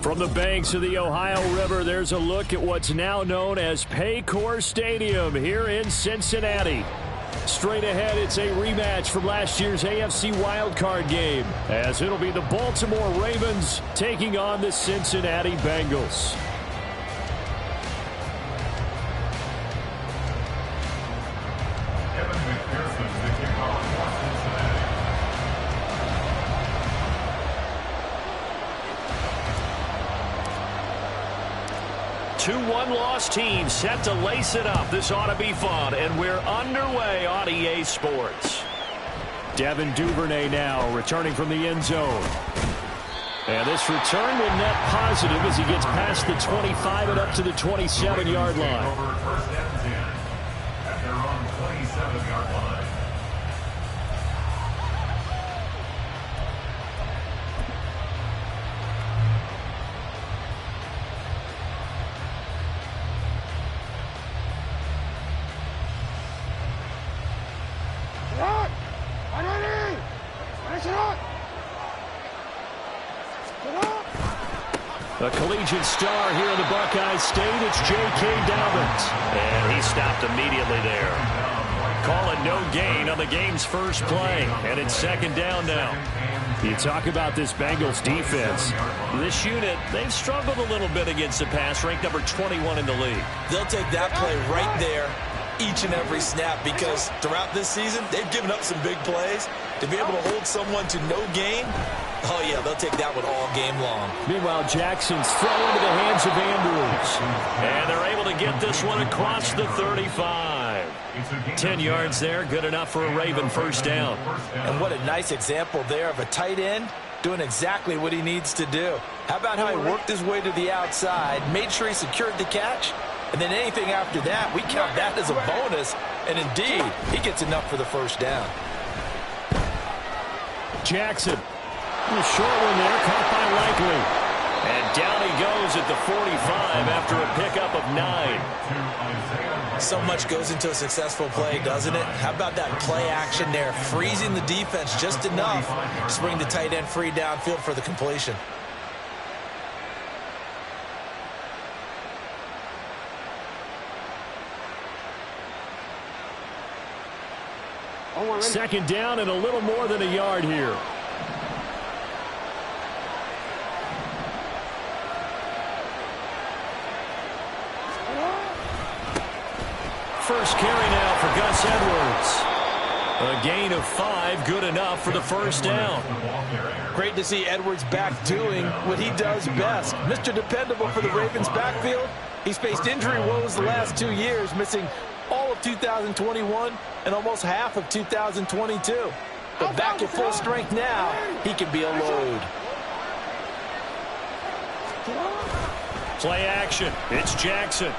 From the banks of the Ohio River, there's a look at what's now known as Paycor Stadium here in Cincinnati. Straight ahead, it's a rematch from last year's AFC wildcard game, as it'll be the Baltimore Ravens taking on the Cincinnati Bengals. Two one-loss teams set to lace it up. This ought to be fun, and we're underway on EA Sports. Devin Duvernay now returning from the end zone. And this return will net positive as he gets past the 25 and up to the 27-yard line. First down 10 at their own 27-yard line. A collegiate star here in the Buckeye State, it's J.K. Dobbins. And he stopped immediately there. Call it no gain on the game's first play. And it's second down now. You talk about this Bengals defense. This unit, they've struggled a little bit against the pass, ranked number 21 in the league. They'll take that play right there each and every snap because throughout this season, they've given up some big plays. To be able to hold someone to no gain, oh, yeah, they'll take that one all game long. Meanwhile, Jackson's throw into the hands of Andrews. And they're able to get this one across the 35. 10 yards there, good enough for a Raven first down. And what a nice example there of a tight end doing exactly what he needs to do. How about how he worked his way to the outside, made sure he secured the catch, and then anything after that, we count that as a bonus. And indeed, he gets enough for the first down. Jackson. A short one there, caught by Likely. And down he goes at the 45 after a pickup of 9. So much goes into a successful play, doesn't it? How about that play action there, freezing the defense just enough to bring the tight end free downfield for the completion. Second down and a little more than a yard here. First carry now for Gus Edwards. A gain of 5, good enough for the first down. Great to see Edwards back doing what he does best. Mr. Dependable for the Ravens backfield. He's faced injury woes the last 2 years, missing all of 2021 and almost half of 2022. But back at full strength now, he can be a load. Play action. It's Jackson.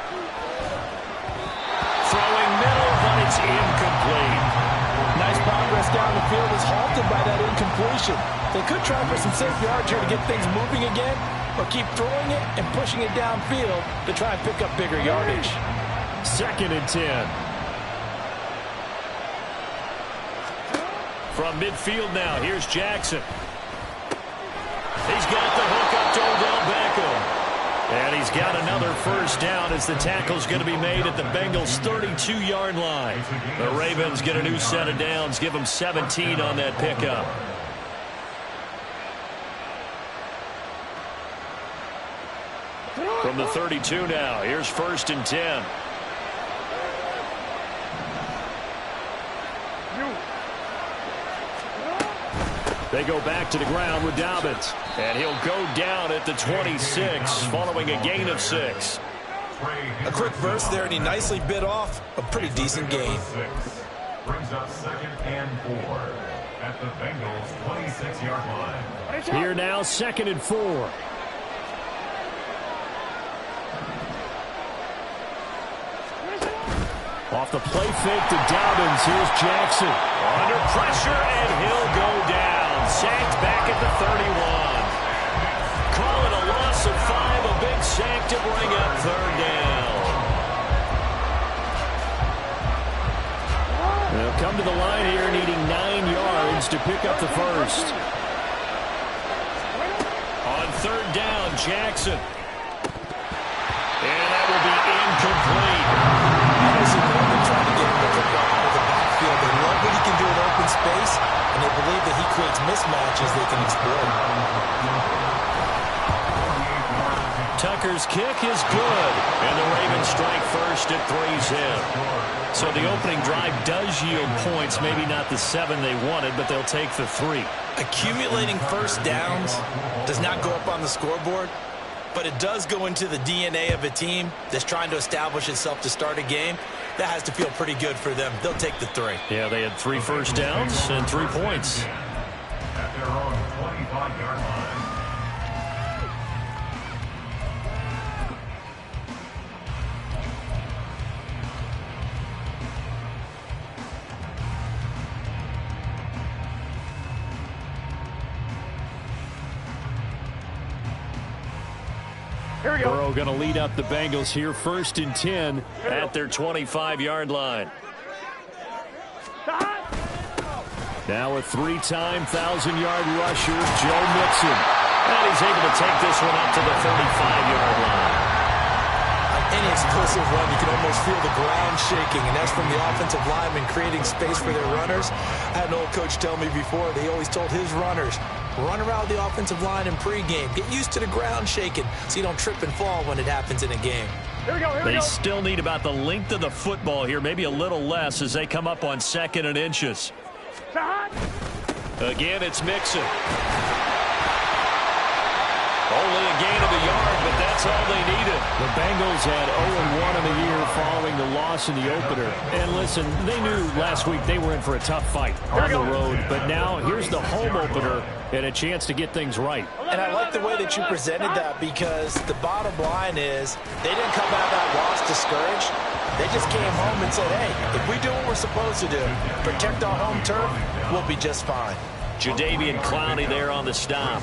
Throwing middle, but it's incomplete. Nice progress down the field is halted by that incompletion. They could try for some safe yards here to get things moving again, or keep throwing it and pushing it downfield to try and pick up bigger yardage. Second and 10. From midfield now, here's Jackson. He's got the hook up to Odell Beckham. And he's got another first down as the tackle's going to be made at the Bengals' 32-yard line. The Ravens get a new set of downs, give them 17 on that pickup. From the 32 now, here's first and 10. They go back to the ground with Dobbins. And he'll go down at the 26 following a gain of 6. A quick burst there, and he nicely bit off a pretty decent gain. Brings up second and 4 at the Bengals' 26-yard line. Here now, second and 4. Off the play fake to Dobbins. Here's Jackson. Under pressure, and he'll go down. Sacked back at the 31. Call it a loss of 5. A big sack to bring up third down. They'll come to the line here needing 9 yards to pick up the first. third down, Jackson. And that will be incomplete. Obviously, they're trying to get him the football out of the backfield. They love what he can do in open space, and they believe that he creates mismatches they can exploit. Tucker's kick is good, and the Ravens strike first at 3's in. So the opening drive does yield points, maybe not the 7 they wanted, but they'll take the 3. Accumulating first downs does not go up on the scoreboard, but it does go into the DNA of a team that's trying to establish itself to start a game. That has to feel pretty good for them. They'll take the 3. Yeah, they had 3 first downs and 3 points. At their own 25-yard line. Burrow going to lead up the Bengals here, 1st and 10 at their 25-yard line. Now a 3-time 1,000-yard rusher, Joe Mixon. And he's able to take this one up to the 35-yard line. Any explosive run, you can almost feel the ground shaking, and that's from the offensive linemen creating space for their runners. I had an old coach tell me before, they always told his runners, run around the offensive line in pregame. Get used to the ground shaking so you don't trip and fall when it happens in a game. They still need about the length of the football here, maybe a little less as they come up on 2nd and inches. Again, it's Mixon. Only a gain of a yard, but that's all they needed. The Bengals had 0-1 in the year following the loss in the opener. And listen, they knew last week they were in for a tough fight on the road. But now here's the home opener and a chance to get things right. And I like the way that you presented that, because the bottom line is they didn't come out of that loss discouraged. They just came home and said, hey, if we do what we're supposed to do, protect our home turf, we'll be just fine. Jadeveon Clowney there on the stop.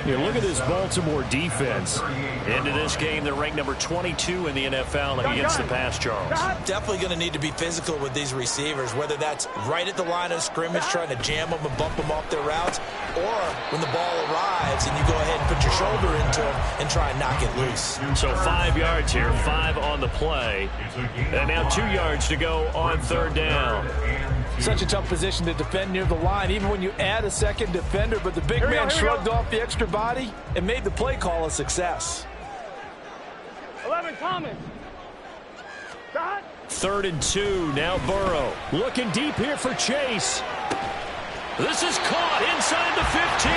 Yeah, look at this Baltimore defense. Into this game, they're ranked number 22 in the NFL against the pass, Charles. Definitely going to need to be physical with these receivers, whether that's right at the line of scrimmage trying to jam them and bump them off their routes, or when the ball arrives and you go ahead and put your shoulder into them and try and knock it loose. So 5 yards here, 5 on the play. And now 2 yards to go on 3rd down. Such a tough position to defend near the line, even when you add a second defender, but the big man shrugged off the extra body and made the play call a success. 11 Thomas. 3rd and 2, now Burrow. Looking deep here for Chase. This is caught inside the 15.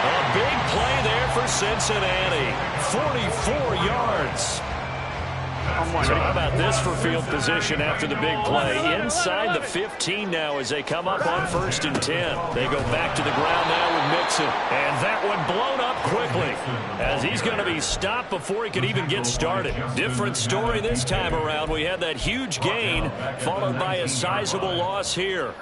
A big play there for Cincinnati. 44 yards. So how about this for field position after the big play? Inside the 15 now as they come up on 1st and 10. They go back to the ground now with Mixon. And that one blown up quickly as he's going to be stopped before he could even get started. Different story this time around. We had that huge gain followed by a sizable loss here.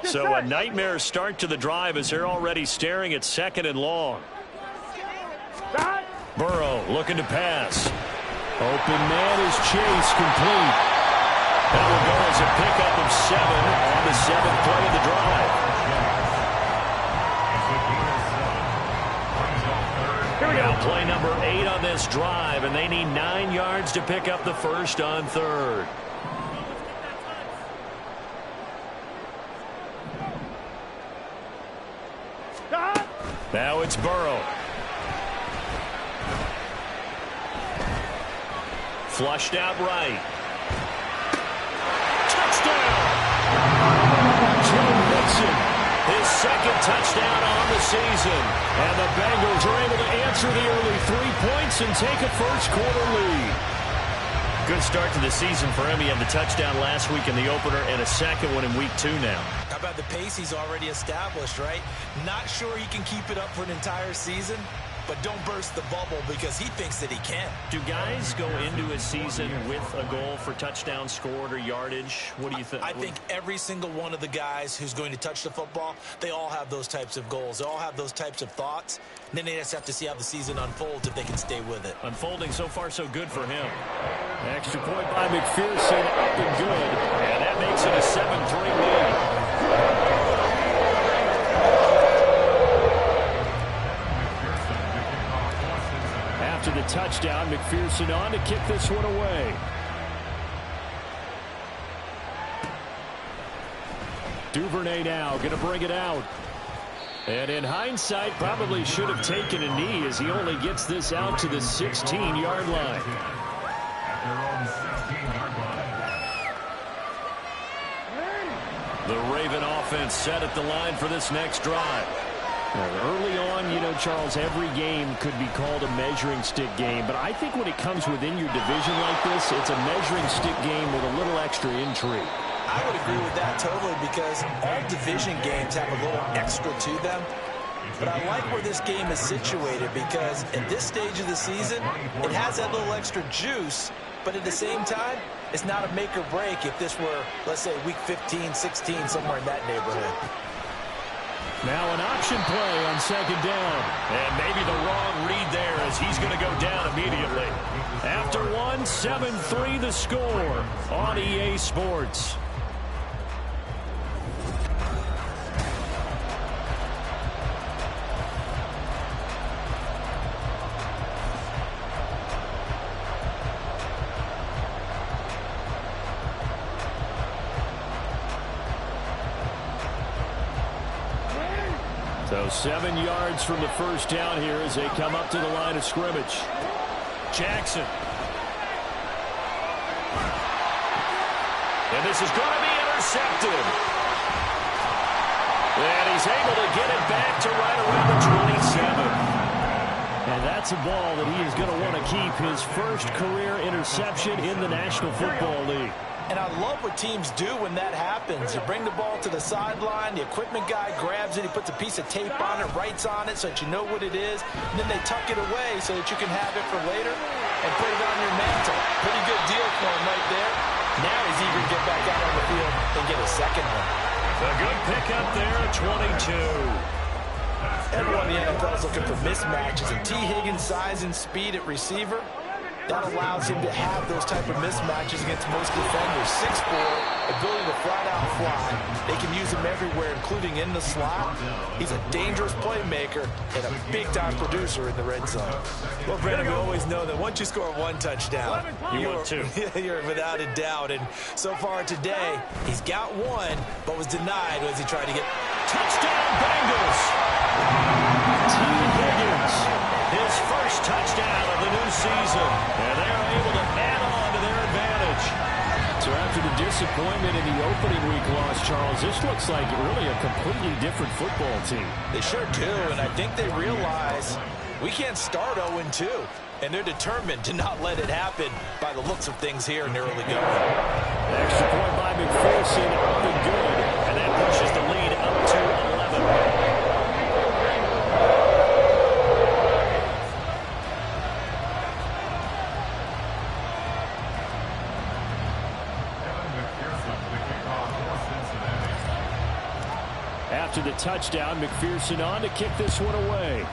So a nightmare start to the drive as they're already staring at 2nd and long. Burrow looking to pass. Open man is Chase, complete. That will go as a pickup of 7 on the 7th play of the drive. Now play number 8 on this drive, and they need 9 yards to pick up the first on 3rd. Now it's Burrow. Flushed out right. Touchdown! Joe Mixon, his 2nd touchdown on the season. And the Bengals are able to answer the early 3 points and take a first-quarter lead. Good start to the season for him. He had the touchdown last week in the opener and a 2nd one in week 2 now. How about the pace he's already established, right? Not sure he can keep it up for an entire season, but don't burst the bubble because he thinks that he can. Do guys go into a season with a goal for touchdowns scored or yardage? What do you think? I think every single one of the guys who's going to touch the football, they all have those types of goals. They all have those types of thoughts. And then they just have to see how the season unfolds if they can stay with it. Unfolding so far so good for him. Extra point by McPherson, up and good. And that makes it a 7-3 lead. After the touchdown, McPherson on to kick this one away. Duvernay now going to bring it out. And in hindsight, probably should have taken a knee as he only gets this out to the 16-yard line. The Raven offense set at the line for this next drive. Early on, you know, Charles, every game could be called a measuring stick game. But I think when it comes within your division like this, it's a measuring stick game with a little extra intrigue. I would agree with that totally because all division games have a little extra to them. But I like where this game is situated because at this stage of the season, it has that little extra juice. But at the same time, it's not a make or break if this were, let's say, week 15, 16, somewhere in that neighborhood. Now an option play on second down. And maybe the wrong read there as he's going to go down immediately. After one, 7-3 the score on EA Sports. So 7 yards from the first down here as they come up to the line of scrimmage. Jackson. And this is going to be intercepted. And he's able to get it back to right around the 27. And that's a ball that he is going to want to keep, his first career interception in the National Football League. And I love what teams do when that happens. You bring the ball to the sideline, the equipment guy grabs it, he puts a piece of tape on it, writes on it so that you know what it is, and then they tuck it away so that you can have it for later and put it on your mantle. Pretty good deal for him right there. Now he's eager to get back out on the field and get a second one. A good pickup there at 22. Everyone in the NFL is looking for mismatches, and T. Higgins' size and speed at receiver, that allows him to have those type of mismatches against most defenders. 6'4", ability to flat-out fly. They can use him everywhere, including in the slot. He's a dangerous playmaker and a big-time producer in the red zone. Well, Brandon, we always know that once you score one touchdown, you're without a doubt. And so far today, he's got one, but was denied as he tried to get... Touchdown, Bengals! T. Higgins, his first touchdown of the new season. And they're able to add on to their advantage. So after the disappointment in the opening week loss, Charles, this looks like really a completely different football team. They sure do, and I think they realize we can't start 0-2. And they're determined to not let it happen by the looks of things here in the early going. Extra point by McPherson, up and good. And that pushes the lead up to 11. After the touchdown, McPherson on to kick this one away.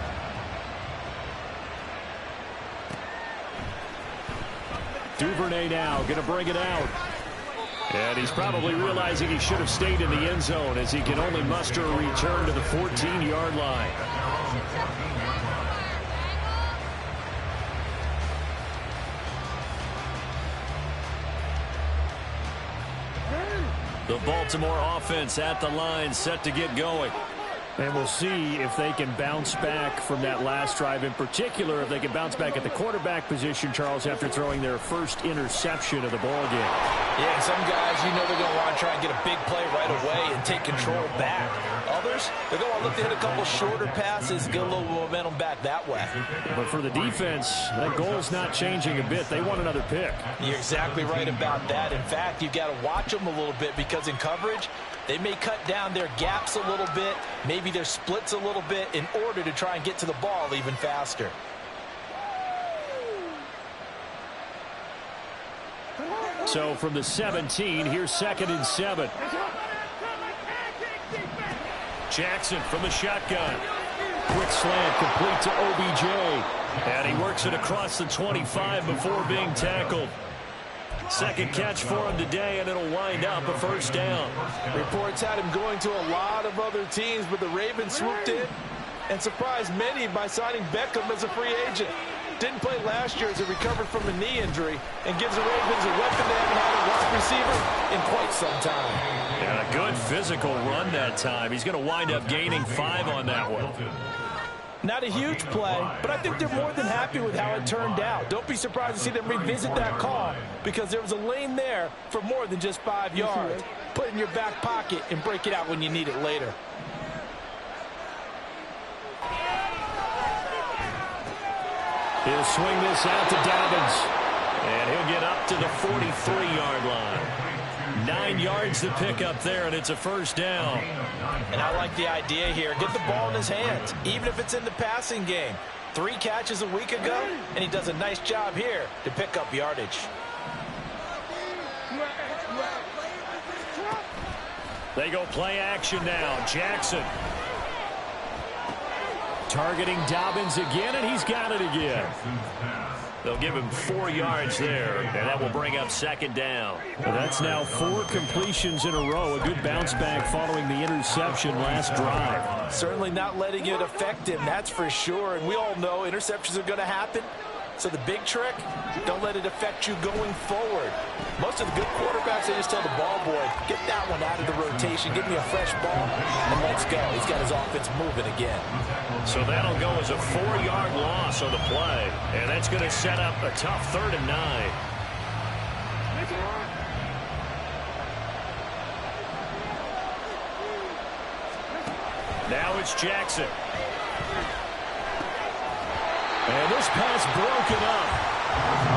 Duvernay now going to bring it out. And he's probably realizing he should have stayed in the end zone as he can only muster a return to the 14-yard line. The Baltimore offense at the line, set to get going. And we'll see if they can bounce back from that last drive, in particular if they can bounce back at the quarterback position, Charles, after throwing their first interception of the ball game. Yeah, and some guys, you know they're going to want to try and get a big play right away and take control back. Others, they're going to look to hit a couple shorter passes, get a little momentum back that way. But for the defense, that goal's not changing a bit. They want another pick. You're exactly right about that. In fact, you've got to watch them a little bit because in coverage, they may cut down their gaps a little bit, maybe their splits a little bit in order to try and get to the ball even faster. So from the 17, here's 2nd and 7. Jackson from the shotgun. Quick slant complete to OBJ. And he works it across the 25 before being tackled. Second catch for him today, and it'll wind up a first down. Reports had him going to a lot of other teams, but the Ravens swooped in and surprised many by signing Beckham as a free agent. Didn't play last year as he recovered from a knee injury and gives the Ravens a weapon they haven't had a wide receiver in quite some time. And a good physical run that time. He's going to wind up gaining 5 on that one. Not a huge play, but I think they're more than happy with how it turned out. Don't be surprised to see them revisit that call because there was a lane there for more than just 5 yards. Put it in your back pocket and break it out when you need it later. He'll swing this out to Dobbins. And he'll get up to the 43-yard line. 9 yards to pick up there, and it's a first down. And I like the idea here. Get the ball in his hands, even if it's in the passing game. 3 catches a week ago, and he does a nice job here to pick up yardage. They go play action now. Jackson targeting Dobbins again, and he's got it again. They'll give him 4 yards there, and that will bring up 2nd down. Well, that's now 4 completions in a row. A good bounce back following the interception last drive. Certainly not letting it affect him, that's for sure. And we all know interceptions are going to happen. So the big trick, don't let it affect you going forward. Most of the good quarterbacks, they just tell the ball boy, get that one out of the rotation, give me a fresh ball, and let's go. He's got his offense moving again. So that'll go as a 4-yard loss on the play. And that's going to set up a tough 3rd and 9. Now it's Jackson. And this pass broken up.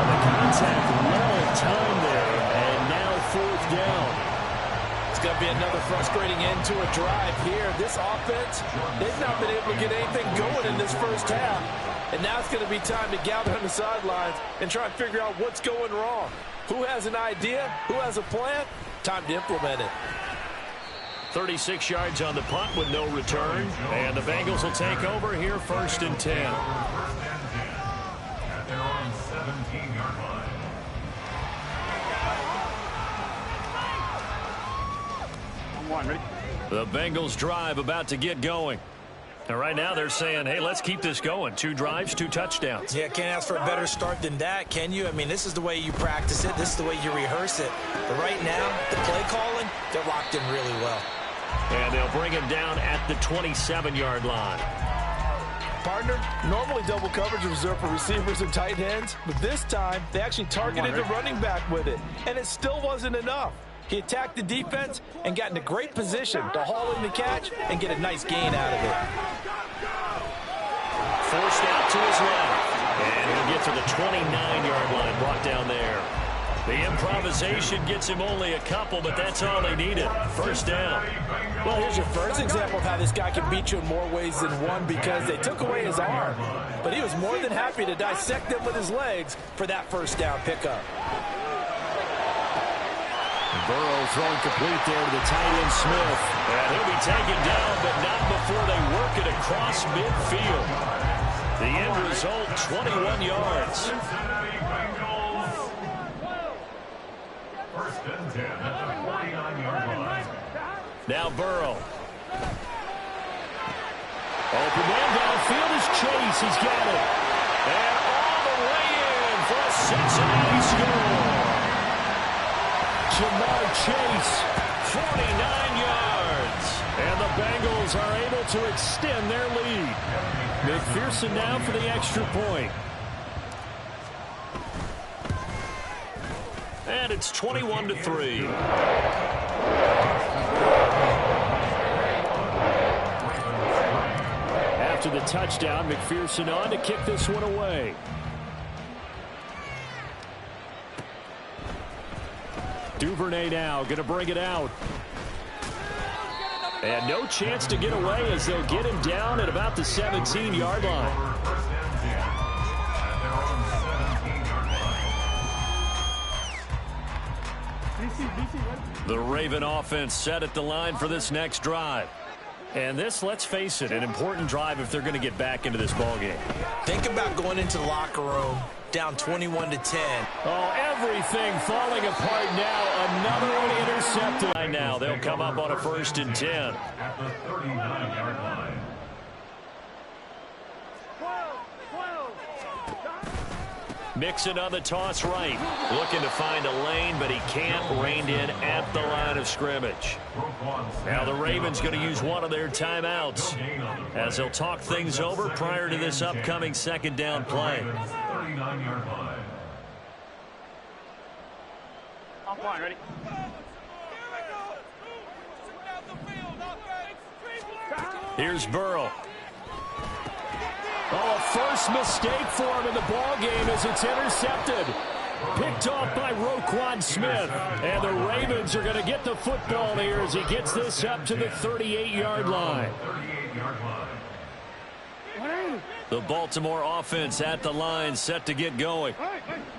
The contact, long time there, and now 4th down. It's going to be another frustrating end to a drive here. This offense, they've not been able to get anything going in this first half. And now it's going to be time to gather on the sidelines and try and figure out what's going wrong. Who has an idea? Who has a plan? Time to implement it. 36 yards on the punt with no return. And the Bengals will take over here 1st and 10. At their own 17-yard line. The Bengals drive about to get going. And right now they're saying, hey, let's keep this going. 2 drives, 2 touchdowns. Yeah, can't ask for a better start than that, can you? I mean, this is the way you practice it. This is the way you rehearse it. But right now, the play calling, they're locked in really well. And they'll bring him down at the 27-yard line. Partner, normally double coverage is reserved for receivers and tight ends, but this time they actually targeted the running back with it, and it still wasn't enough. He attacked the defense and got in a great position to haul in the catch and get a nice gain out of it. Forced out to his left, and he'll get to the 29-yard line, brought down there. The improvisation gets him only a couple, but that's all they needed. First down. Well, here's your first example of how this guy can beat you in more ways than one because they took away his arm. But he was more than happy to dissect them with his legs for that first down pickup. Burrow throwing complete there to the tight end Smith. And he'll be taken down, but not before they work it across midfield. The end result, 21 yards. First and 10 at the 49-yard line. Now Burrow. Open man downfield is Chase. He's got it. And all the way in for a Cincinnati score. Jamar Chase, 49 yards. And the Bengals are able to extend their lead. McPherson now for the extra point. And it's 21-3. after the touchdown. McPherson on to kick this one away. Duvernay now going to bring it out. And no chance to get away as they'll get him down at about the 17-yard line. The Raven offense set at the line for this next drive. And this, let's face it, an important drive if they're going to get back into this ballgame. Think about going into the locker room down 21-10. Oh, everything falling apart now. Another one intercepted. Now they'll come up on a 1st and 10. At the 39-yard line. Mixon on the toss right. Looking to find a lane, but he can't. Reined in at the line of scrimmage. Now the Ravens going to use one of their timeouts as they'll talk things over prior to this upcoming 2nd down play. 39-yard line. Offline, ready? Here's Burrow. Oh, a first mistake for him in the ball game as it's intercepted. Picked off by Roquan Smith. And the Ravens are going to get the football here as he gets this up to the 38-yard line. 38-yard line. The Baltimore offense at the line, set to get going.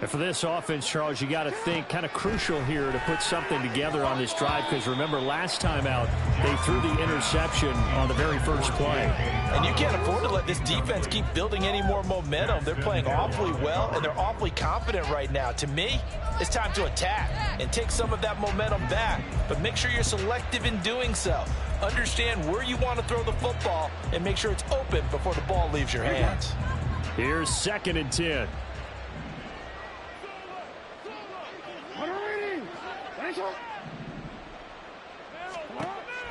And for this offense, Charles, you got to think kind of crucial here to put something together on this drive, because remember last time out they threw the interception on the very first play. And you can't afford to let this defense keep building any more momentum. They're playing awfully well, and they're awfully confident right now. To me, it's time to attack and take some of that momentum back, but make sure you're selective in doing so. Understand where you want to throw the football and make sure it's open before the ball leaves your hands. Here's 2nd and 10.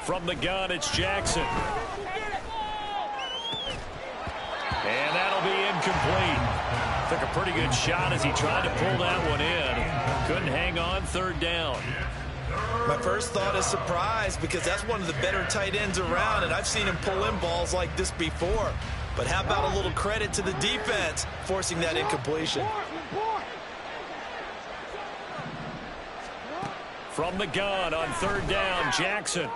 From the gun, it's Jackson. And that'll be incomplete. Took a pretty good shot as he tried to pull that one in. Couldn't hang on 3rd down. My first thought is surprise, because that's one of the better tight ends around, and I've seen him pull in balls like this before. But how about a little credit to the defense forcing that incompletion? From the gun on 3rd down, Jackson.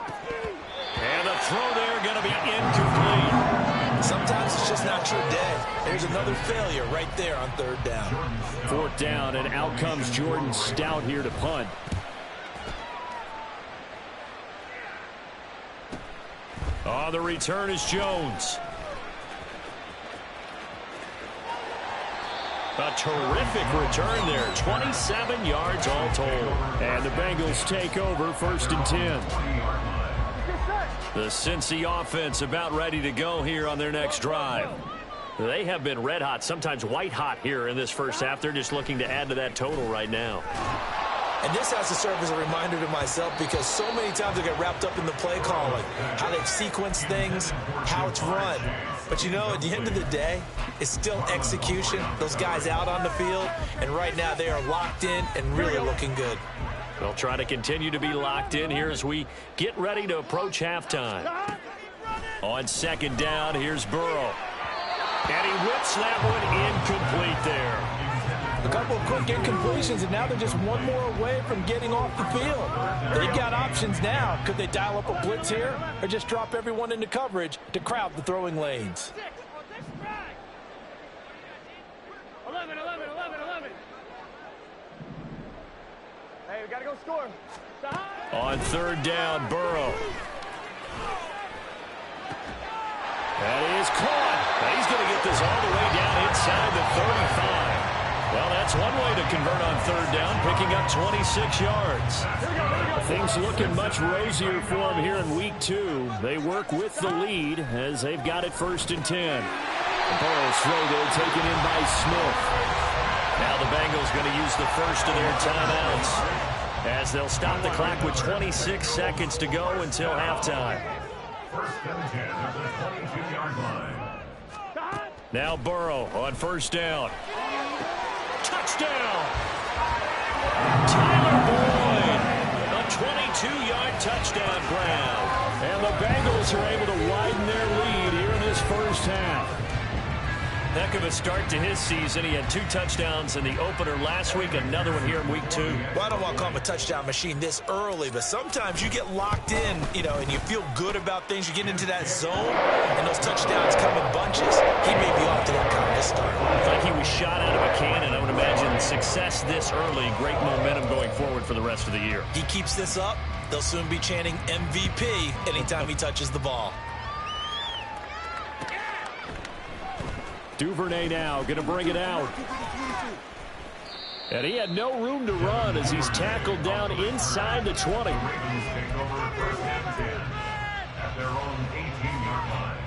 And the throw there going to be incomplete. Sometimes it's just not your day. There's another failure right there on 3rd down. 4th down, and out comes Jordan Stout here to punt. On the return is Jones. A terrific return there. 27 yards all told. And the Bengals take over 1st and 10. The Cincy offense about ready to go here on their next drive. They have been red hot, sometimes white hot here in this first half. They're just looking to add to that total right now. And this has to serve as a reminder to myself, because so many times I get wrapped up in the play calling, how they sequence things, how it's run. But you know, at the end of the day, it's still execution. Those guys out on the field, and right now they are locked in and really looking good. They'll try to continue to be locked in here as we get ready to approach halftime. On 2nd down, here's Burrow. And he whips that one incomplete there. A couple of quick incompletions, and now they're just one more away from getting off the field. They've got options now. Could they dial up a blitz here, or just drop everyone into coverage to crowd the throwing lanes? 11. Hey, we got to go score. On 3rd down, Burrow. That is caught. He's going to get this all the way down inside the 35. Well, that's one way to convert on 3rd down, picking up 26 yards. Things looking much rosier for him here in week 2. They work with the lead as they've got it 1st and 10. Burrow's throw there taken in by Smith. Now the Bengals going to use the first of their timeouts as they'll stop the clock with 26 seconds to go until halftime. 1st and 10 at the 22-yard line. Now Burrow on 1st down. Touchdown! Tyler Boyd, a 22-yard touchdown grab. And the Bengals are able to widen their lead here in this first half. Heck of a start to his season. He had 2 touchdowns in the opener last week, another one here in week 2. Well, I don't want to call him a touchdown machine this early, but sometimes you get locked in, and you feel good about things. You get into that zone, and those touchdowns come in bunches. He may be off to that kind of a start. It's like he was shot out of a cannon. I would imagine success this early, great momentum going forward for the rest of the year. He keeps this up, they'll soon be chanting MVP anytime he touches the ball. Duvernay now going to bring it out. And he had no room to run as he's tackled down inside the 20. The Ravens take over first and 10 at their own 18-yard line.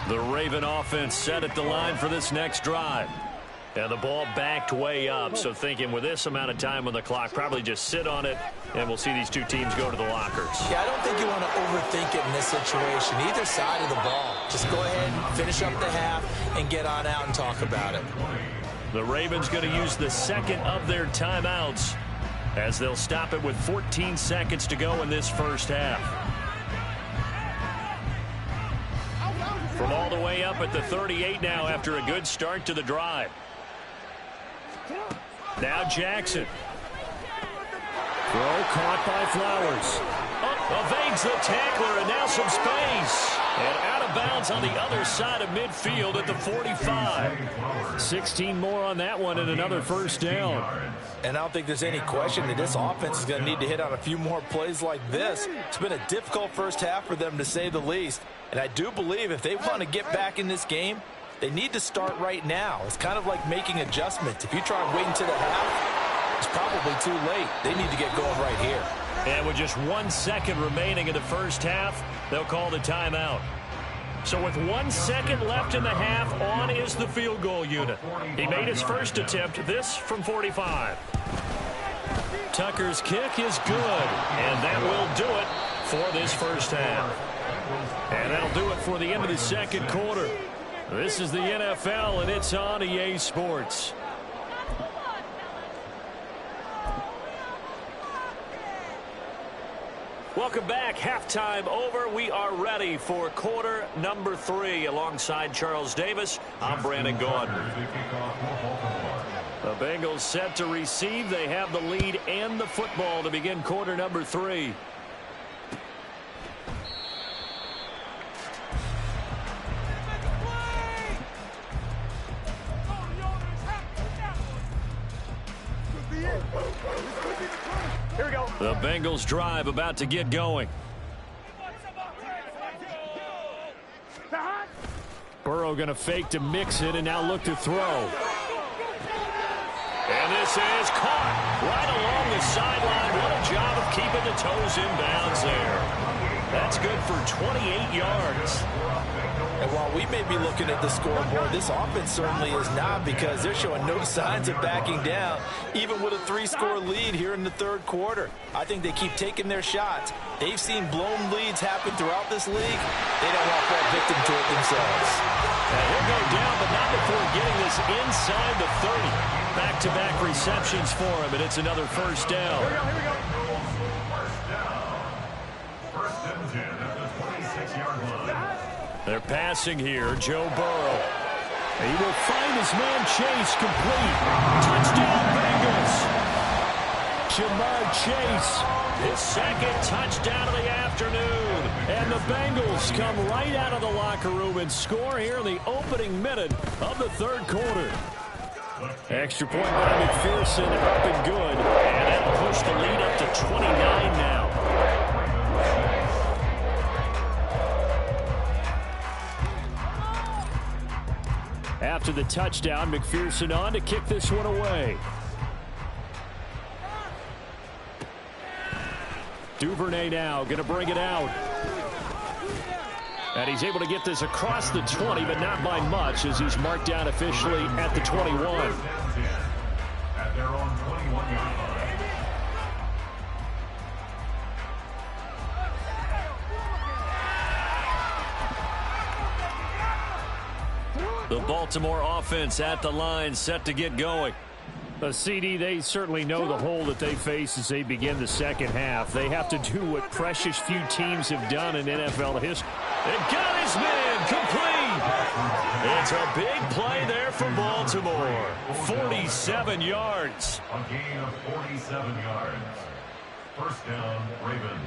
The Raven offense set at the line for this next drive. And the ball backed way up, so thinking with this amount of time on the clock, probably just sit on it, and we'll see these two teams go to the lockers. Yeah, I don't think you want to overthink it in this situation. Either side of the ball. Just go ahead, finish up the half, and get on out and talk about it. The Ravens going to use the second of their timeouts as they'll stop it with 14 seconds to go in this first half. From all the way up at the 38 now after a good start to the drive. Now Jackson. Throw caught by Flowers. Evades the tackler, and now some space. And out of bounds on the other side of midfield at the 45. 16 more on that one and another first down. And I don't think there's any question that this offense is going to need to hit on a few more plays like this. It's been a difficult first half for them, to say the least. And I do believe if they want to get back in this game, they need to start right now. It's kind of like making adjustments. If you try and wait until the half, it's probably too late. They need to get going right here. And with just 1 second remaining in the first half, they'll call the timeout. So with 1 second left in the half, on is the field goal unit. He made his first attempt, this from 45. Tucker's kick is good, and that will do it for this first half. And that'll do it for the end of the second quarter. This is the NFL, and it's on EA Sports. Welcome back. Halftime over. We are ready for quarter number 3. Alongside Charles Davis, I'm Brandon Gaudin. The Bengals set to receive. They have the lead and the football to begin quarter number 3. Here we go. The Bengals drive about to get going. Burrow going to fake to mix it and now look to throw. And this is caught right along the sideline. What a job of keeping the toes in bounds there. That's good for 28 yards. And while we may be looking at the scoreboard, this offense certainly is not, because they're showing no signs of backing down, even with a 3-score lead here in the third quarter. I think they keep taking their shots. They've seen blown leads happen throughout this league. They don't want to fall victim to it themselves. And he'll go down, but not before getting this inside the 30. Back-to-back receptions for him, and it's another first down. Here we go. First and 10 at the 26-yard line. They're passing here, Joe Burrow. He will find his man Chase complete. Touchdown Bengals. Jamar Chase, his second touchdown of the afternoon. And the Bengals come right out of the locker room and score here in the opening minute of the third quarter. Extra point by McPherson, up and good. And that'll push the lead up to 29 now. After the touchdown, McPherson on to kick this one away. Duvernay now going to bring it out. And he's able to get this across the 20, but not by much, as he's marked down officially at the 21. At their own 21-yard line. The Baltimore offense at the line, set to get going. CD, they certainly know the hole that they face as they begin the second half. They have to do what precious few teams have done in NFL history. They've got his man complete. It's a big play there for Baltimore. 47 yards. A gain of 47 yards. First down, Ravens.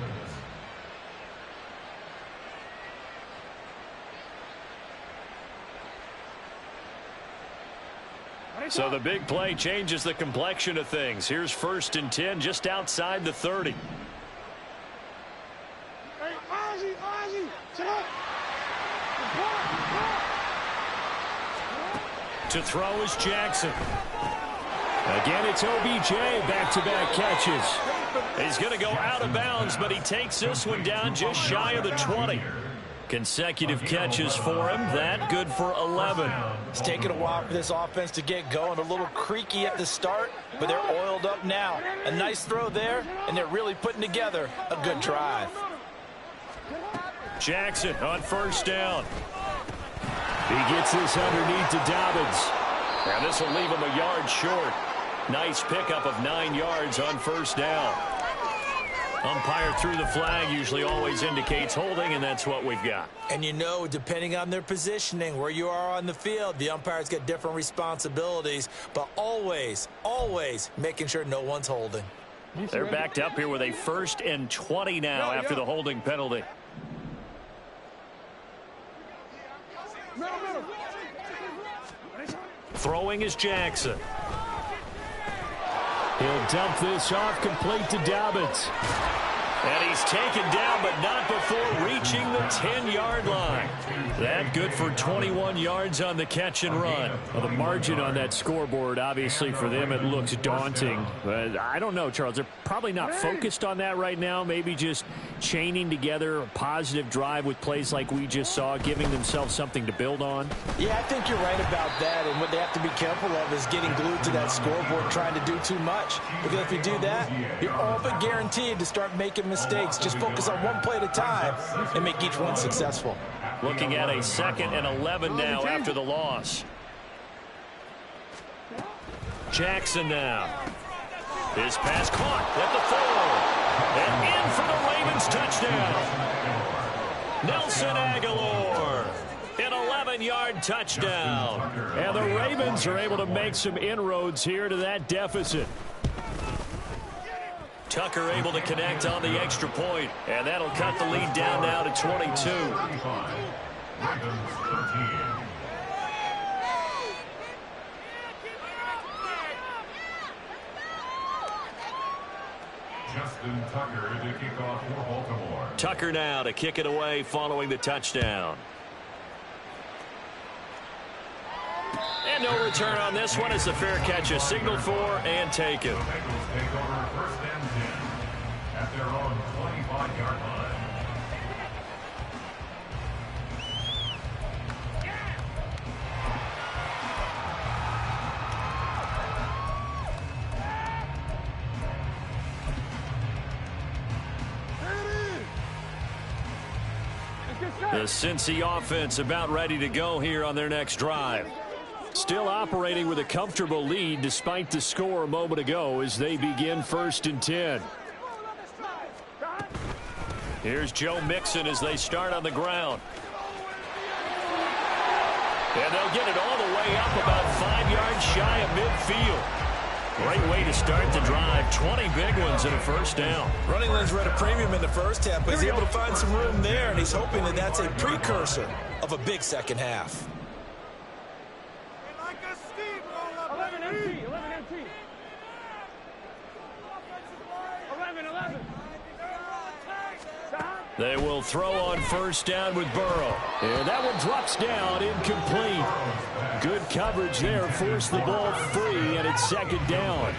So the big play changes the complexion of things. Here's 1st and 10 just outside the 30. To throw is Jackson. Again, it's OBJ, back-to-back catches. He's going to go out of bounds, but he takes this one down just shy of the 20. Consecutive catches for him. That good for 11. It's taken a while for this offense to get going. A little creaky at the start, but they're oiled up now. A nice throw there, and they're really putting together a good drive. Jackson on 1st down. He gets this underneath to Dobbins. And this will leave him a yard short. Nice pickup of 9 yards on 1st down. Umpire threw the flag, usually always indicates holding, and that's what we've got. And you know, depending on their positioning, where you are on the field, the umpires get different responsibilities, but always, always making sure no one's holding. They're backed up here with a 1st and 20 now after the holding penalty. Throwing is Jackson. He'll dump this off complete to Dobbins. And he's taken down, but not before reaching the 10-yard line. That good for 21 yards on the catch and run. Well, the margin on that scoreboard, obviously for them, it looks daunting. But I don't know, Charles. They're probably not focused on that right now. Maybe just chaining together a positive drive with plays like we just saw, giving themselves something to build on. Yeah, I think you're right about that. And what they have to be careful of is getting glued to that scoreboard, trying to do too much. Because if you do that, you're all but guaranteed to start making mistakes. Just focus on one play at a time and make each one successful. Looking at a 2nd and 11 now after the loss. Jackson now. His pass caught at the 4. And in for the Ravens touchdown. Nelson Aguilar. An 11-yard touchdown. And the Ravens are able to make some inroads here to that deficit. Tucker able to connect on the extra point, and that'll cut the lead down now to 22. Justin Tucker to kick off for Baltimore. Tucker now to kick it away following the touchdown. And no return on this one as the fair catch is signaled for and taken. The Bengals take over 1st and 10 at their own 25-yard line. The Cincy offense about ready to go here on their next drive. Still operating with a comfortable lead despite the score a moment ago as they begin 1st and 10. Here's Joe Mixon as they start on the ground. And they'll get it all the way up about 5 yards shy of midfield. Great way to start the drive. 20 big ones and a 1st down. Running lanes were at a premium in the first half, but he's able to find some room there, and he's hoping that that's a precursor of a big second half. 11 empty. 11. They will throw on 1st down with Burrow. And that one drops down, incomplete. Good coverage there, forced the ball free, and it's 2nd down.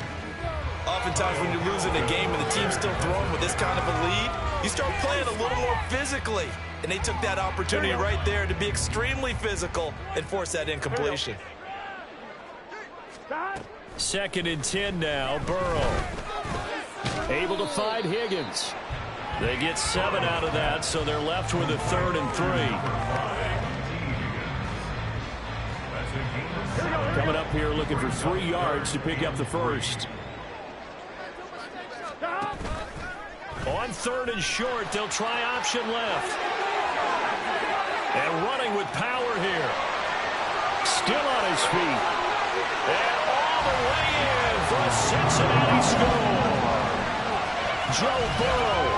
Oftentimes when you're losing a game and the team's still throwing with this kind of a lead, you start playing a little more physically. And they took that opportunity right there to be extremely physical and force that incompletion. 2nd and 10 now, Burrow. Able to find Higgins. They get 7 out of that, so they're left with a 3rd and 3. Coming up here looking for 3 yards to pick up the first. On 3rd and short, they'll try option left. And running with power here. Still on his feet. And all the way in for a Cincinnati score. Joe Burrow,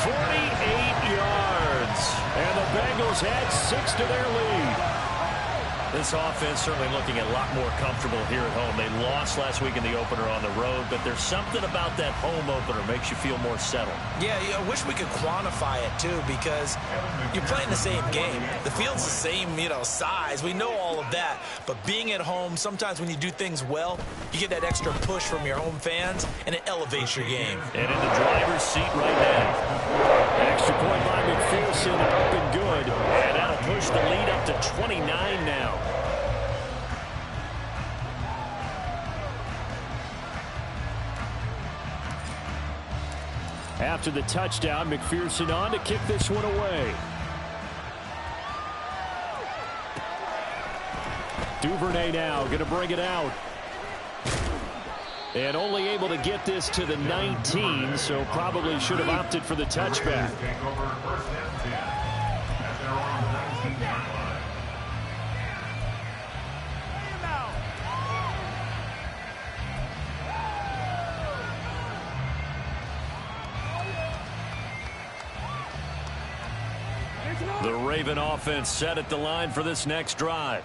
48 yards. And the Bengals add 6 to their lead. This offense certainly looking a lot more comfortable here at home. They lost last week in the opener on the road, but there's something about that home opener makes you feel more settled. Yeah, I wish we could quantify it, too, because you're playing the same game. The field's the same, size. We know all of that. But being at home, sometimes when you do things well, you get that extra push from your home fans, and it elevates your game. And in the driver's seat right now. Extra point by McPherson, up and good. And that'll push the lead up to 29 now. After the touchdown, McPherson on to kick this one away. Duvernay now going to bring it out. And only able to get this to the 19, so probably should have opted for the touchback. The Raven offense set at the line for this next drive.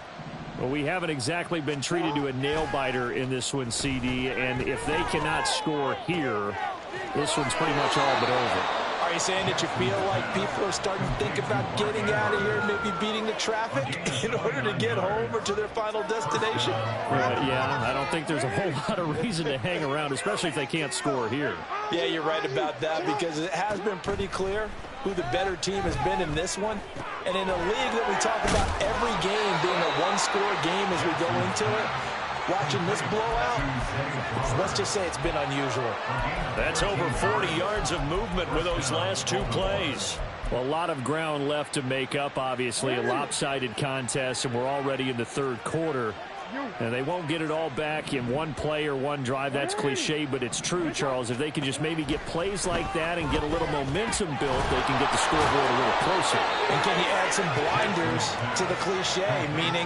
Well, we haven't exactly been treated to a nail-biter in this one, CD, and if they cannot score here, this one's pretty much all but over. Are you saying that you feel like people are starting to think about getting out of here, maybe beating the traffic in order to get home or to their final destination? Yeah, I don't think there's a whole lot of reason to hang around, especially if they can't score here. Yeah, you're right about that, because it has been pretty clear who the better team has been in this one. And in a league that we talk about every game being a one-score game as we go into it, watching this blowout, let's just say it's been unusual. That's over 40 yards of movement with those last 2 plays. Well, a lot of ground left to make up, obviously. A lopsided contest, and we're already in the 3rd quarter. And they won't get it all back in one play or one drive. That's cliche, but it's true, Charles. If they can just maybe get plays like that and get a little momentum built, they can get the scoreboard a little closer. And can you add some blinders to the cliche, meaning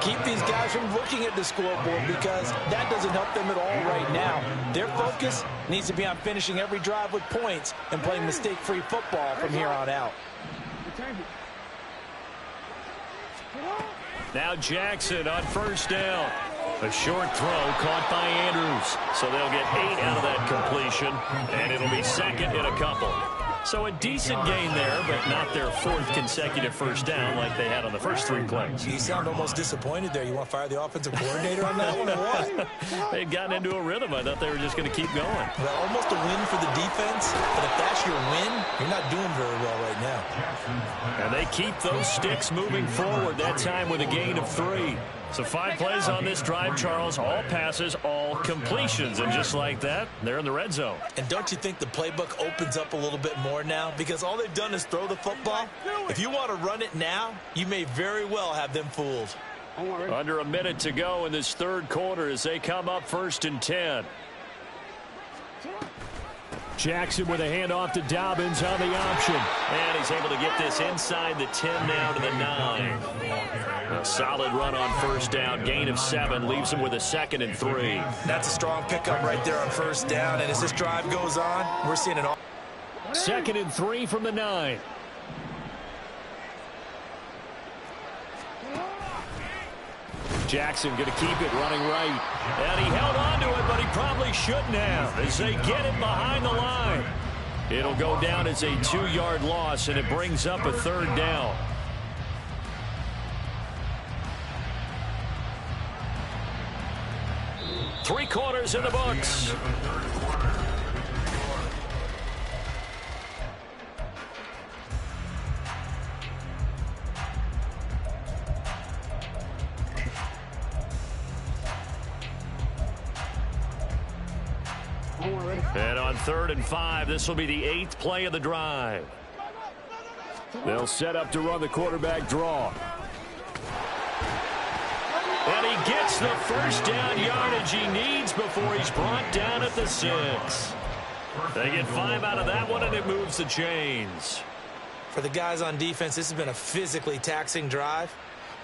keep these guys from looking at the scoreboard, because that doesn't help them at all right now. Their focus needs to be on finishing every drive with points and playing mistake-free football from here on out. Now Jackson on 1st down. A short throw caught by Andrews. So they'll get 8 out of that completion, and it'll be 2nd and a couple. So a decent gain there, but not their 4th consecutive 1st down like they had on the first 3 plays. You sound almost disappointed there. You want to fire the offensive coordinator on that one or what? They'd gotten into a rhythm. I thought they were just going to keep going. Well, almost a win for the defense, but if that's your win, you're not doing very well right now. And they keep those sticks moving forward, that time with a gain of 3. So 5 plays on this drive, Charles. All passes, all completions. And just like that, they're in the red zone. And don't you think the playbook opens up a little bit more now? Because all they've done is throw the football. If you want to run it now, you may very well have them fooled. Under a minute to go in this 3rd quarter as they come up 1st and 10. Jackson with a handoff to Dobbins on the option. And he's able to get this inside the 10 now to the 9. A solid run on 1st down. Gain of 7 leaves him with a 2nd and 3. That's a strong pickup right there on 1st down. And as this drive goes on, we're seeing it all. 2nd and 3 from the 9. Jackson going to keep it running right. And he held on to it, but he probably shouldn't have as they get it behind the line. It'll go down as a 2-yard loss, and it brings up a 3rd down. Three quarters in the books. And on 3rd and 5, this will be the 8th play of the drive. They'll set up to run the quarterback draw. And he gets the first down yardage he needs before he's brought down at the 6. They get 5 out of that one, and it moves the chains. For the guys on defense, this has been a physically taxing drive,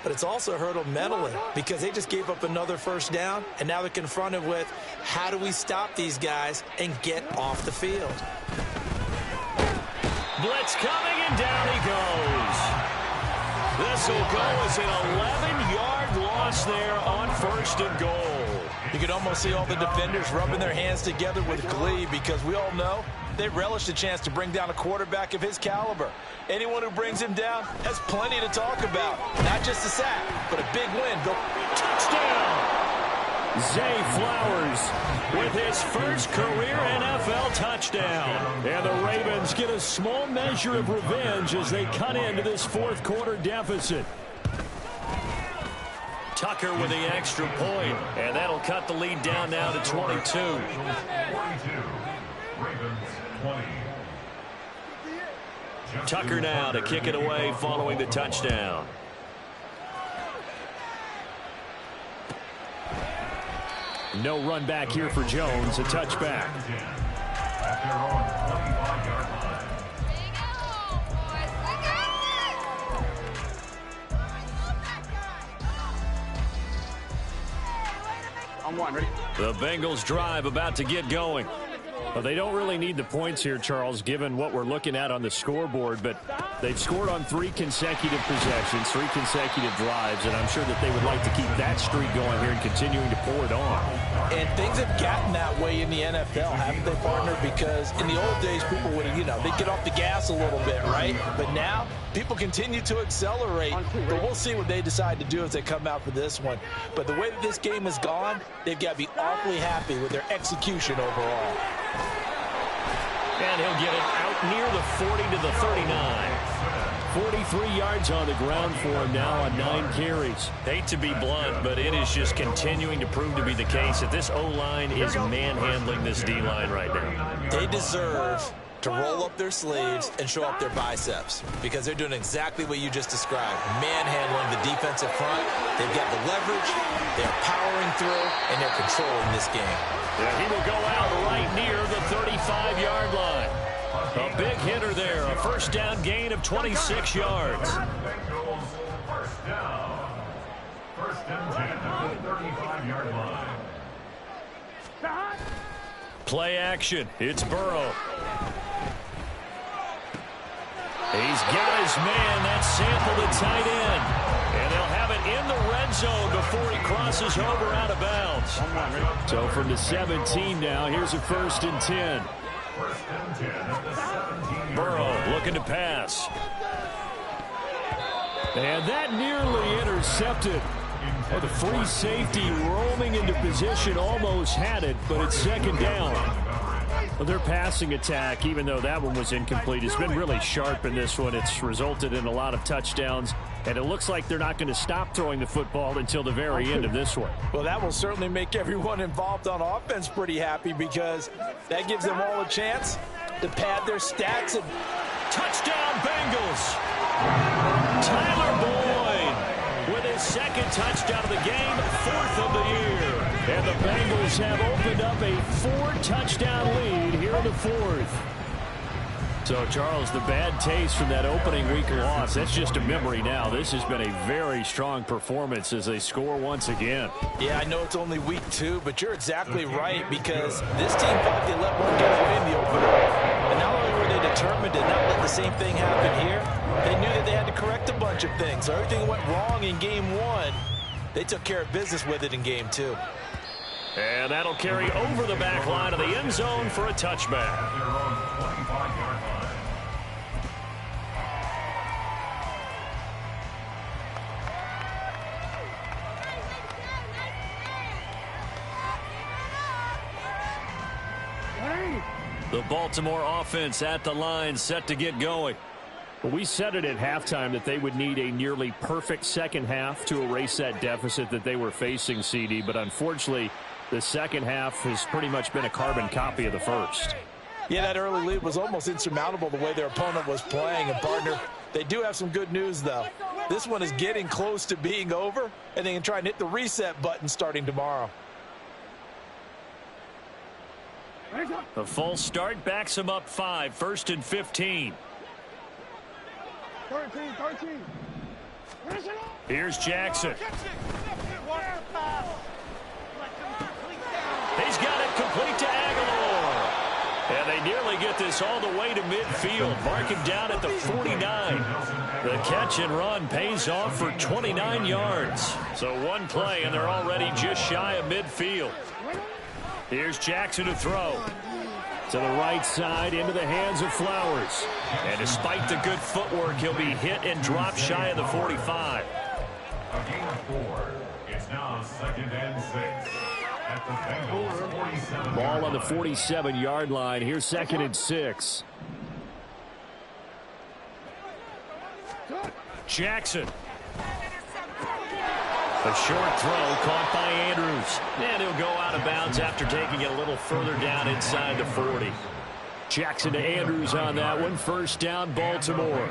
but it's also hurt them mentally because they just gave up another first down, and now they're confronted with how do we stop these guys and get off the field. Blitz coming, and down he goes. This will go as an 11-yard loss there on 1st and goal. You can almost see all the defenders rubbing their hands together with glee because we all know they relish the chance to bring down a quarterback of his caliber. Anyone who brings him down has plenty to talk about. Not just a sack, but a big win. Touchdown! Zay Flowers with his first career NFL touchdown. And the Ravens get a small measure of revenge as they cut into this 4th quarter deficit. Tucker with the extra point, and that'll cut the lead down now to 22. 42. Ravens 20. Tucker now to kick it away following the touchdown. No run back here for Jones, a touchback. At their own 25-yard line. On one, ready? The Bengals drive about to get going. Well, they don't really need the points here, Charles, given what we're looking at on the scoreboard, but they've scored on 3 consecutive possessions, 3 consecutive drives, and I'm sure that they would like to keep that streak going here and continuing to pour it on. And things have gotten that way in the NFL, haven't they, partner? Because in the old days, people would, they'd get off the gas a little bit, right? But now, people continue to accelerate, but we'll see what they decide to do as they come out for this one. But the way that this game has gone, they've got to be awfully happy with their execution overall. And he'll get it out near the 40 to the 39. 43 yards on the ground for him now on 9 carries. Hate to be blunt, but it is just continuing to prove to be the case that this O-line is manhandling this D-line right now. They deserve to roll up their sleeves and show up their biceps because they're doing exactly what you just described, manhandling the defensive front. They've got the leverage, they're powering through, and they're controlling this game. Yeah, he will go out right near the 35-yard line. A big hitter there, a first down gain of 26 yards. Bengals first down. 1st and 10 at the 35-yard line. Play action. It's Burrow. He's got his man. That's Sample, the tight end. And they'll have it in the red zone before he crosses over out of bounds. So from the 17 now, here's a 1st and 10. 1st and 10 at the 17-yard Burrow line. looking to pass. And that nearly intercepted. Oh, the free safety roaming into position almost had it, but it's 2nd down. Well, their passing attack, even though that one was incomplete, has been really sharp in this one. It's resulted in a lot of touchdowns, and it looks like they're not going to stop throwing the football until the very end of this one. Well, that will certainly make everyone involved on offense pretty happy because that gives them all a chance to pad their stats. And touchdown, Bengals! Tyler Boyd with his 2nd touchdown of the game, 4th of the year. And the Bengals have opened up a 4-touchdown lead here in the 4th. So, Charles, the bad taste from that opening week loss, that's just a memory now. This has been a very strong performance as they score once again. Yeah, I know it's only week 2, but you're exactly right because this team thought they let one guy win the opener. And not only were they determined to not let the same thing happen here, they knew that they had to correct a bunch of things. So everything went wrong in game 1. They took care of business with it in game 2. And that'll carry over the back line of the end zone for a touchback. At their own 25-yard line. The Baltimore offense at the line, set to get going. Well, we said it at halftime that they would need a nearly perfect second half to erase that deficit that they were facing, CD. But unfortunately, the second half has pretty much been a carbon copy of the first. Yeah, that early lead was almost insurmountable the way their opponent was playing. And, partner, they do have some good news, though. This one is getting close to being over, and they can try and hit the reset button starting tomorrow. The false start backs him up 5, 1st and 15. 13. Here's Jackson. He's got it complete to Aguilar. And they nearly get this all the way to midfield. Mark him down at the 49. The catch and run pays off for 29 yards. So one play, and they're already just shy of midfield. Here's Jackson to throw. To the right side, into the hands of Flowers. And despite the good footwork, he'll be hit and drop shy of the 45. A gain of 4. It's now 2nd and 6. At the Bengals 47. Ball on the 47-yard line. Here's 2nd and 6. Jackson. A short throw caught by Andrews. And he'll go out of bounds after taking it a little further down inside the 40. Jackson to Andrews on that one. 1st down, Baltimore.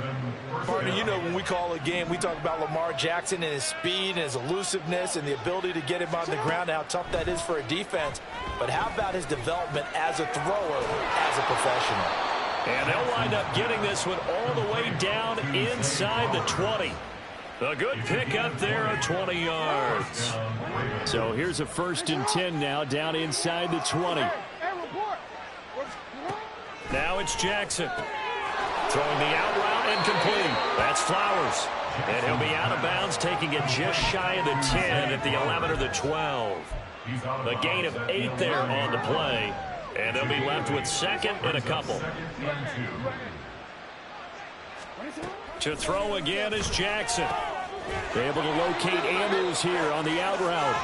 Partner, you know when we call a game, we talk about Lamar Jackson and his speed and his elusiveness and the ability to get him on the ground and how tough that is for a defense. But how about his development as a thrower, as a professional? And they'll wind up getting this one all the way down inside the 20. A good pick up there of 20 yards. So here's a 1st and 10 now down inside the 20. Now it's Jackson. Throwing the out route and complete. That's Flowers. And he'll be out of bounds, taking it just shy of the 10 at the 11 or the 12. A gain of 8 there on the play. And they'll be left with 2nd and a couple. To throw again is Jackson. Able to locate Andrews here on the out route.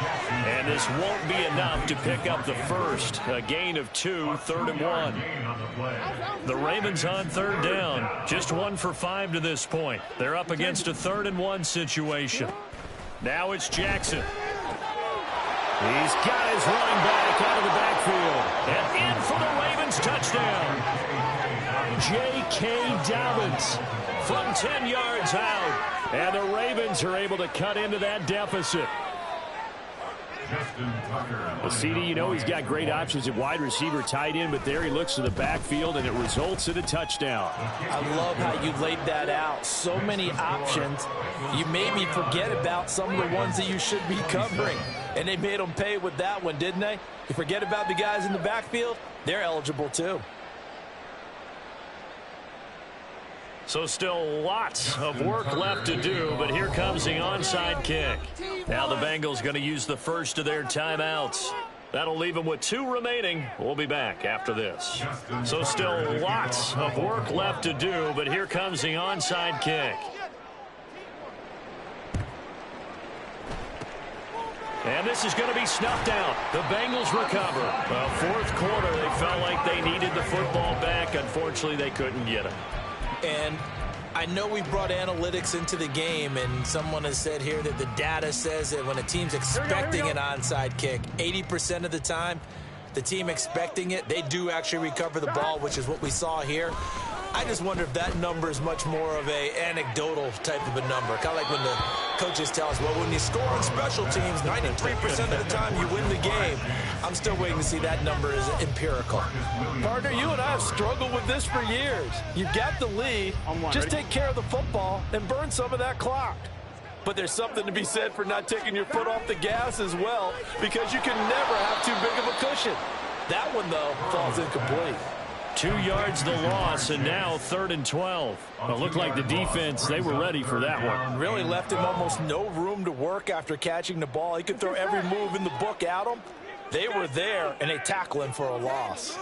And this won't be enough to pick up the 1st. A gain of 2, 3rd and 1. The Ravens on 3rd down. Just 1 for 5 to this point. They're up against a 3rd and 1 situation. Now it's Jackson. He's got his running back out of the backfield. And in for the Ravens touchdown. J.K. Dobbins from 10 yards out. And the Ravens are able to cut into that deficit. The CD, you know, he's got great options at wide receiver, tight end, but there he looks to the backfield, and it results in a touchdown. I love how you laid that out. So many options. You maybe forget about some of the ones that you should be covering. And they made them pay with that one, didn't they? You forget about the guys in the backfield, they're eligible too. So still lots of work left to do, but here comes the onside kick. Now the Bengals going to use the first of their timeouts. That'll leave them with 2 remaining. We'll be back after this. So still lots of work left to do, but here comes the onside kick. And this is going to be snuffed out. The Bengals recover. Well, 4th quarter, they felt like they needed the football back. Unfortunately, they couldn't get it. And I know we brought analytics into the game, and someone has said here that the data says that when a team's expecting an onside kick, 80% of the time, the team expecting it, they do actually recover the ball, which is what we saw here. I just wonder if that number is much more of a anecdotal type of a number. Kind of like when the coaches tell us, well, when you score on special teams, 93% of the time you win the game. I'm still waiting to see that number is empirical. Partner, you and I have struggled with this for years. You've got the lead. Just take care of the football and burn some of that clock. But there's something to be said for not taking your foot off the gas as well, because you can never have too big of a cushion. That one, though, falls incomplete. 2 yards the loss, and now 3rd and 12. It looked like the defense, they were ready for that one. Really left him almost no room to work after catching the ball. He could throw every move in the book at him. They were there, and they tackle him for a loss.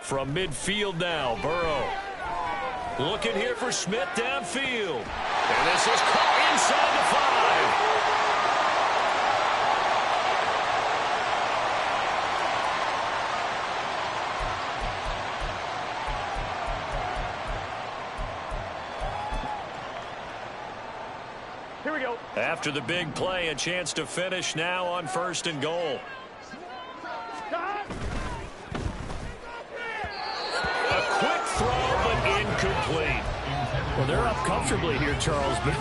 From midfield now, Burrow. Looking here for Smith downfield. And this is caught inside the 5. Here we go. After the big play, a chance to finish now on 1st and goal. incomplete. Well, they're up comfortably here, Charles, but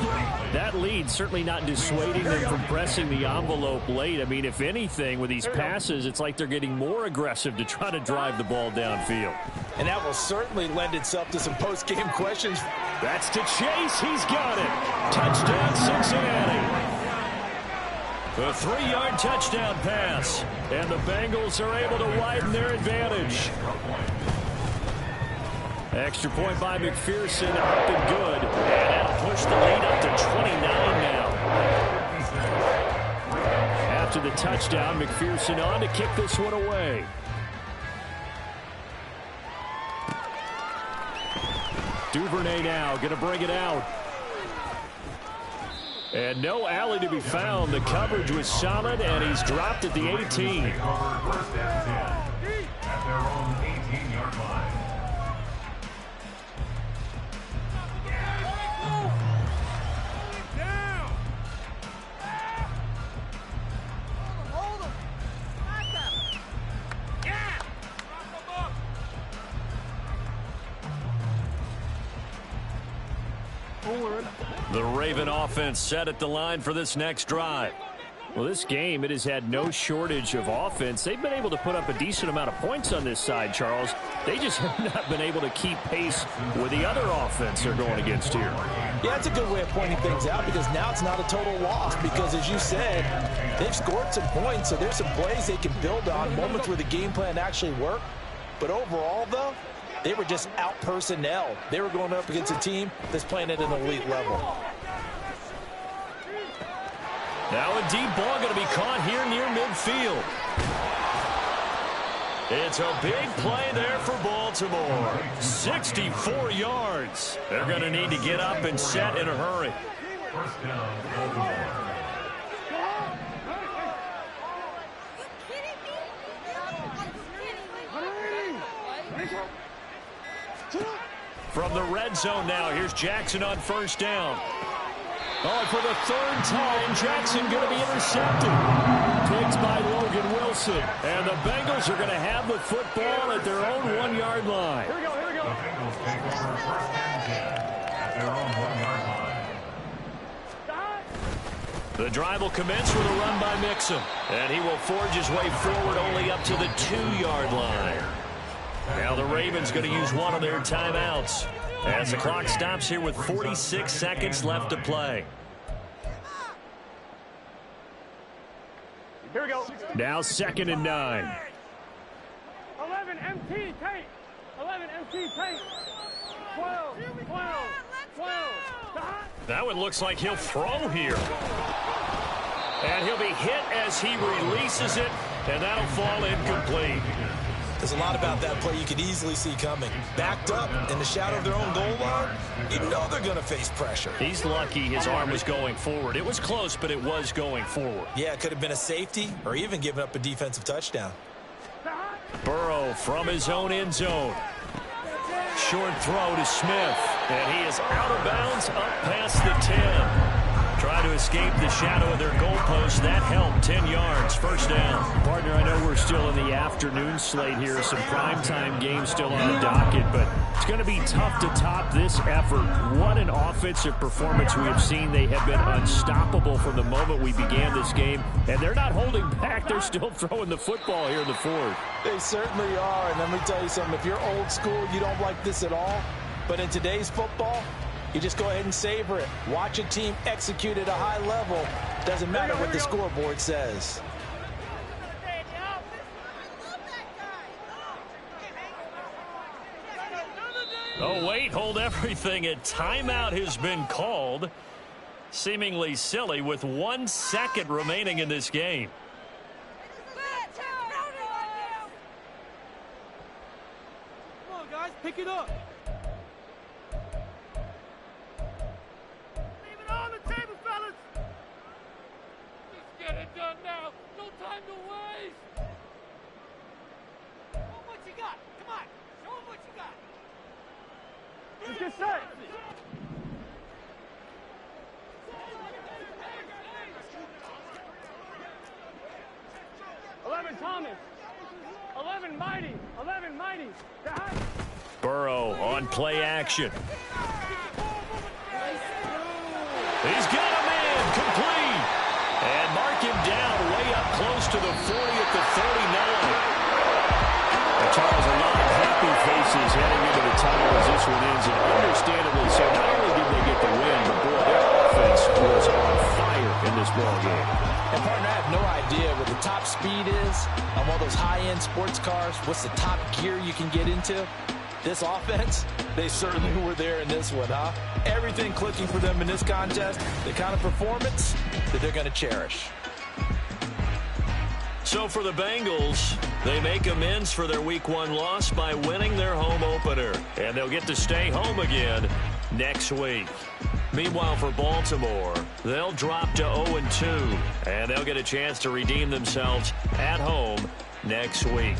that lead certainly not dissuading them from pressing the envelope late. I mean, if anything, with these passes, it's like they're getting more aggressive to try to drive the ball downfield. And that will certainly lend itself to some post-game questions. That's to Chase. He's got it. Touchdown, Cincinnati. A 3-yard touchdown pass. And the Bengals are able to widen their advantage. Extra point by McPherson, up and good. And that'll push the lead up to 29 now. After the touchdown, McPherson on to kick this one away. Duvernay now going to bring it out. And no alley to be found. The coverage was solid, and he's dropped at the 18. First and 10 at their own 18-yard line. The Raven offense set at the line for this next drive. Well, this game, it has had no shortage of offense. They've been able to put up a decent amount of points on this side, Charles. They just have not been able to keep pace with the other offense they're going against here. Yeah, it's a good way of pointing things out because now it's not a total loss because, as you said, they've scored some points, so there's some plays they can build on, moments where the game plan actually worked. But overall, though, they were just out-personnel. They were going up against a team that's playing at an elite level. Now a deep ball going to be caught here near midfield. It's a big play there for Baltimore. 64 yards. They're going to need to get up and set in a hurry. First down, Baltimore. From the red zone now, here's Jackson on first down. Oh, for the third time, Jackson going to be intercepted. Picked by Logan Wilson. And the Bengals are going to have the football at their own 1-yard line. Here we go, here we go. The Bengals take over first and 10 at their own 1-yard line. The drive will commence with a run by Mixon. And he will forge his way forward only up to the 2-yard line. Now the Ravens going to use one of their timeouts as the clock stops here with 46 seconds left to play. Here we go. Now 2nd and 9. 11 MT tape. 11 MT tape. 12, 12, 12. That one looks like he'll throw here. And he'll be hit as he releases it, and that'll fall incomplete. There's a lot about that play you could easily see coming. Backed up in the shadow of their own goal line, you know they're going to face pressure. He's lucky his arm was going forward. It was close, but it was going forward. Yeah, it could have been a safety or even given up a defensive touchdown. Burrow from his own end zone. Short throw to Smith, and he is out of bounds up past the 10. Try to escape the shadow of their goalpost. That helped. 10 yards. First down. Partner, I know we're still in the afternoon slate here. Some primetime games still on the docket, but it's going to be tough to top this effort. What an offensive performance we have seen. They have been unstoppable from the moment we began this game, and they're not holding back. They're still throwing the football here in the fourth. They certainly are, and let me tell you something. If you're old school, you don't like this at all, but in today's football, you just go ahead and savor it. Watch a team execute at a high level. Doesn't matter what the scoreboard says. Oh, wait, hold everything. A timeout has been called. Seemingly silly with 1 second remaining in this game. Come on, guys, pick it up. Get it done now. No time to waste. Show them what you got. Come on. Show them what you got. Let's get set. Thomas. 11 mighty. 11 mighty. Burrow on play action. He's got him in, complete. And mark him down way up close to the 40 at the 39. Charles, a lot of happy faces heading into the tunnel as this one ends, and understandably so. Not only did they get the win, but boy, their offense was on fire in this ball game. And partner, I have no idea what the top speed is on one of those high-end sports cars. What's the top gear you can get into? This offense, they certainly were there in this one, huh? Everything clicking for them in this contest, the kind of performance that they're going to cherish. So for the Bengals, they make amends for their Week 1 loss by winning their home opener. And they'll get to stay home again next week. Meanwhile, for Baltimore, they'll drop to 0-2. And they'll get a chance to redeem themselves at home next week.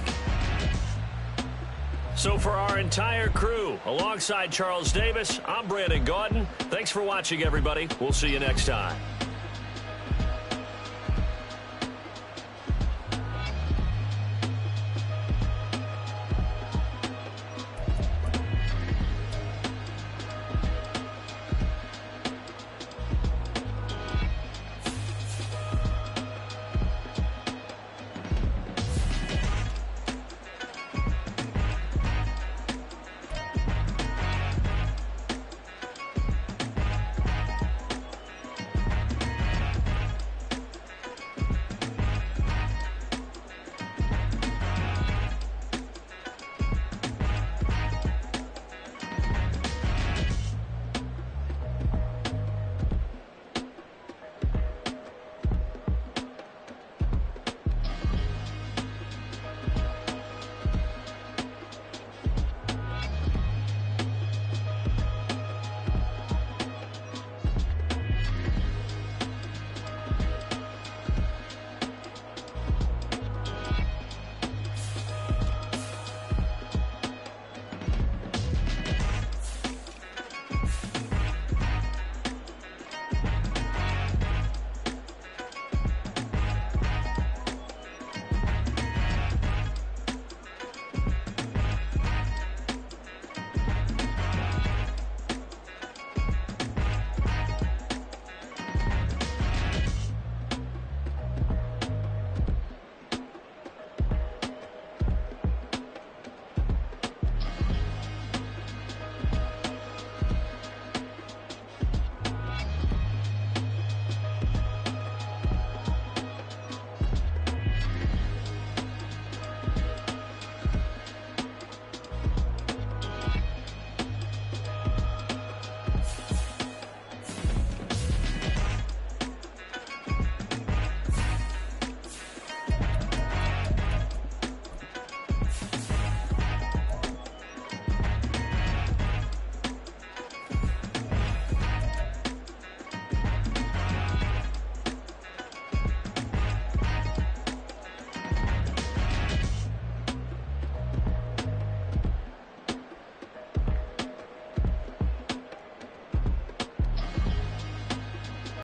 So for our entire crew, alongside Charles Davis, I'm Brandon Gaudin. Thanks for watching, everybody. We'll see you next time.